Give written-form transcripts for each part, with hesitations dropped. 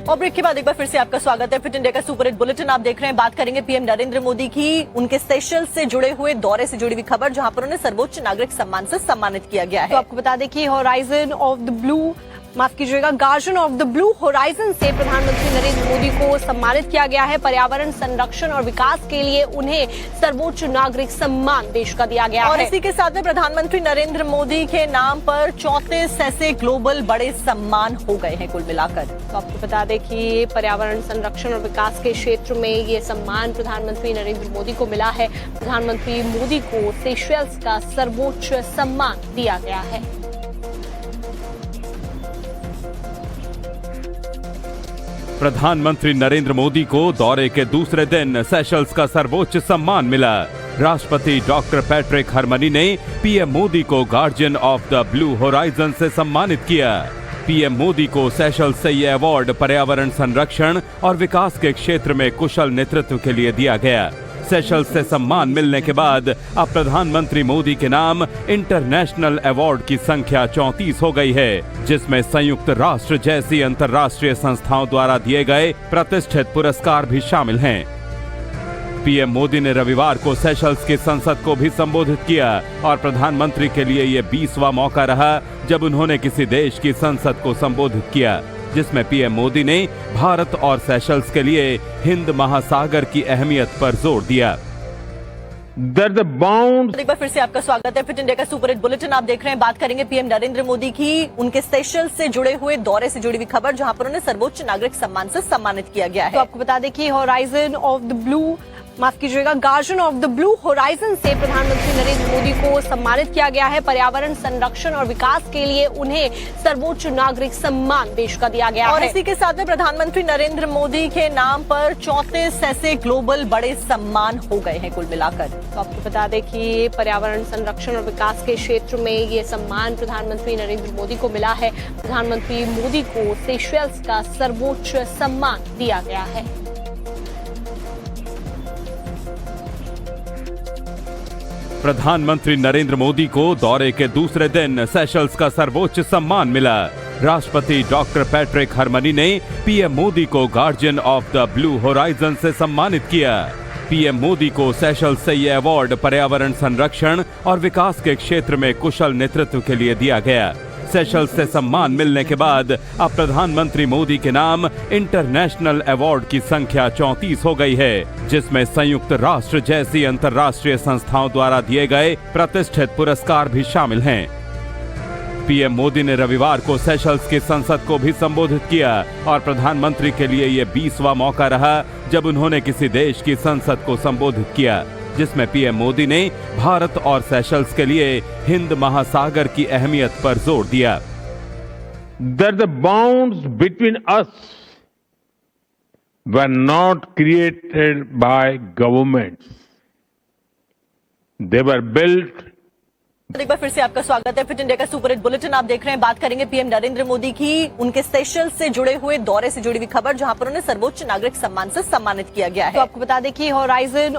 और ब्रेक के बाद एक बार फिर से आपका स्वागत है। फिट इंडिया का सुपर हिट बुलेटिन आप देख रहे हैं। बात करेंगे पीएम नरेंद्र मोदी की उनके सेशल्स से जुड़े हुए दौरे से जुड़ी हुई खबर, जहां पर उन्हें सर्वोच्च नागरिक सम्मान से सम्मानित किया गया है। तो आपको बता दें कि guardian of the blue horizon से प्रधानमंत्री नरेंद्र मोदी को सम्मानित किया गया है। पर्यावरण संरक्षण और विकास के लिए उन्हें सर्वोच्च नागरिक सम्मान देश का दिया गया और है। इसी के साथ में प्रधानमंत्री नरेंद्र मोदी के नाम पर 34 ऐसे ग्लोबल बड़े सम्मान हो गए हैं कुल मिलाकर। तो आपको बता दें कि पर्यावरण संरक्षण और विकास के क्षेत्र में ये सम्मान प्रधानमंत्री नरेंद्र मोदी को मिला है। प्रधानमंत्री मोदी को सेशल्स का सर्वोच्च सम्मान दिया गया है। प्रधानमंत्री नरेंद्र मोदी को दौरे के दूसरे दिन सेशल्स का सर्वोच्च सम्मान मिला। राष्ट्रपति डॉक्टर पैट्रिक हरमनी ने पीएम मोदी को guardian of the blue horizon से सम्मानित किया। पीएम मोदी को सेशल्स से यह अवार्ड पर्यावरण संरक्षण और विकास के क्षेत्र में कुशल नेतृत्व के लिए दिया गया। सेशल्स से सम्मान मिलने के बाद अब प्रधानमंत्री मोदी के नाम इंटरनेशनल अवार्ड की संख्या 34 हो गई है, जिसमें संयुक्त राष्ट्र जैसी अंतर्राष्ट्रीय संस्थाओं द्वारा दिए गए प्रतिष्ठित पुरस्कार भी शामिल हैं। पीएम मोदी ने रविवार को सेशल्स की संसद को भी संबोधित किया और प्रधानमंत्री के लिए यह 20वां मौका रहा जब उन्होंने किसी देश की संसद को संबोधित किया, जिसमें पीएम मोदी ने भारत और सेशल्स के लिए हिंद महासागर की अहमियत पर जोर दिया। एक बार फिर से आपका स्वागत है। फिट इंडिया का सुपर हिट बुलेटिन आप देख रहे हैं। बात करेंगे पीएम नरेंद्र मोदी की उनके सेशल्स से जुड़े हुए दौरे से जुड़ी हुई खबर, जहां पर उन्हें सर्वोच्च नागरिक सम्मान से सम्मानित किया गया है। तो आपको बता दें कि guardian of the blue horizon से प्रधानमंत्री नरेंद्र मोदी को सम्मानित किया गया है। पर्यावरण संरक्षण और विकास के लिए उन्हें सर्वोच्च नागरिक सम्मान देश का दिया गया है। और इसी के साथ में प्रधानमंत्री नरेंद्र मोदी के नाम पर 34 ऐसे ग्लोबल बड़े सम्मान हो गए हैं कुल मिलाकर। तो आपको बता दें कि पर्यावरण संरक्षण और विकास के क्षेत्र में ये सम्मान प्रधानमंत्री नरेंद्र मोदी को मिला है। प्रधानमंत्री मोदी को सेशल्स का सर्वोच्च सम्मान दिया गया है। प्रधानमंत्री नरेंद्र मोदी को दौरे के दूसरे दिन सेशल्स का सर्वोच्च सम्मान मिला। राष्ट्रपति डॉक्टर पैट्रिक हरमनी ने पीएम मोदी को guardian of the blue horizon से सम्मानित किया। पीएम मोदी को सेशल्स से यह अवार्ड पर्यावरण संरक्षण और विकास के क्षेत्र में कुशल नेतृत्व के लिए दिया गया। सेशल्स से सम्मान मिलने के बाद अब प्रधानमंत्री मोदी के नाम इंटरनेशनल अवार्ड की संख्या 34 हो गई है, जिसमें संयुक्त राष्ट्र जैसी अंतर्राष्ट्रीय संस्थाओं द्वारा दिए गए प्रतिष्ठित पुरस्कार भी शामिल हैं। पीएम मोदी ने रविवार को सेशल्स की संसद को भी संबोधित किया और प्रधानमंत्री के लिए यह 20वां मौका रहा जब उन्होंने किसी देश की संसद को संबोधित किया, जिसमें पीएम मोदी ने भारत और सेशल्स के लिए हिंद महासागर की अहमियत पर जोर दिया। The bonds between us were not created by governments. They were built. एक बार फिर से आपका स्वागत है। फिट इंडिया का सुपर हिट बुलेटिन आप देख रहे हैं। बात करेंगे पीएम नरेंद्र मोदी की उनके सेशल्स से जुड़े हुए दौरे से जुड़ी हुई खबर, जहां पर उन्हें सर्वोच्च नागरिक सम्मान से सम्मानित किया गया है। तो आपको बता दें कि guardian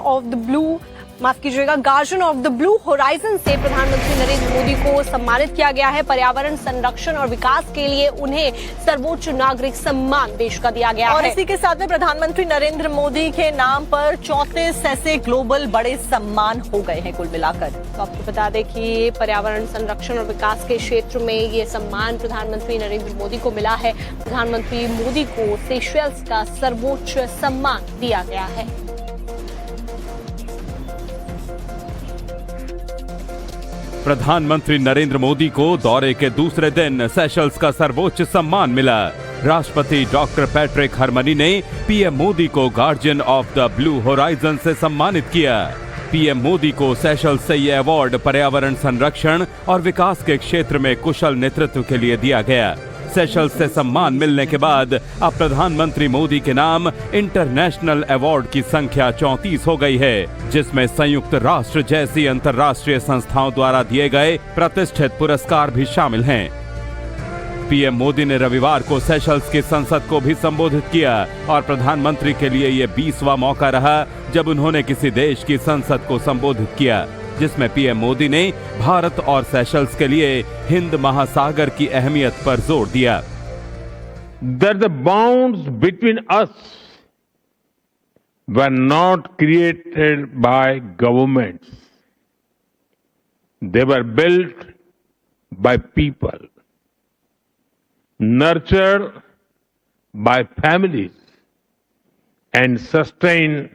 of the blue horizon से प्रधानमंत्री नरेंद्र मोदी को सम्मानित किया गया है। पर्यावरण संरक्षण और विकास के लिए उन्हें सर्वोच्च नागरिक सम्मान देश का दिया गया है। और इसी के साथ में प्रधानमंत्री नरेंद्र मोदी के नाम पर 34 ऐसे ग्लोबल बड़े सम्मान हो गए हैं कुल मिलाकर। तो आपको बता दें कि पर्यावरण संरक्षण और विकास के क्षेत्र में ये सम्मान प्रधानमंत्री नरेंद्र मोदी को मिला है। प्रधानमंत्री मोदी को सेशल्स का सर्वोच्च सम्मान दिया गया है। प्रधानमंत्री नरेंद्र मोदी को दौरे के दूसरे दिन सेशल्स का सर्वोच्च सम्मान मिला। राष्ट्रपति डॉक्टर पैट्रिक हरमनी ने पीएम मोदी को guardian of the blue horizon से सम्मानित किया। पीएम मोदी को सेशल्स से यह अवार्ड पर्यावरण संरक्षण और विकास के क्षेत्र में कुशल नेतृत्व के लिए दिया गया। सेशल्स से सम्मान मिलने के बाद अब प्रधानमंत्री मोदी के नाम इंटरनेशनल अवार्ड की संख्या 34 हो गई है, जिसमें संयुक्त राष्ट्र जैसी अंतर्राष्ट्रीय संस्थाओं द्वारा दिए गए प्रतिष्ठित पुरस्कार भी शामिल हैं। पीएम मोदी ने रविवार को सेशल्स की संसद को भी संबोधित किया और प्रधानमंत्री के लिए यह 20वां मौका रहा जब उन्होंने किसी देश की संसद को संबोधित किया, जिसमें पीएम मोदी ने भारत और सेशल्स के लिए हिंद महासागर की अहमियत पर जोर दिया। that the bonds between us were not created by governments. They were built by people, nurtured by families, and sustained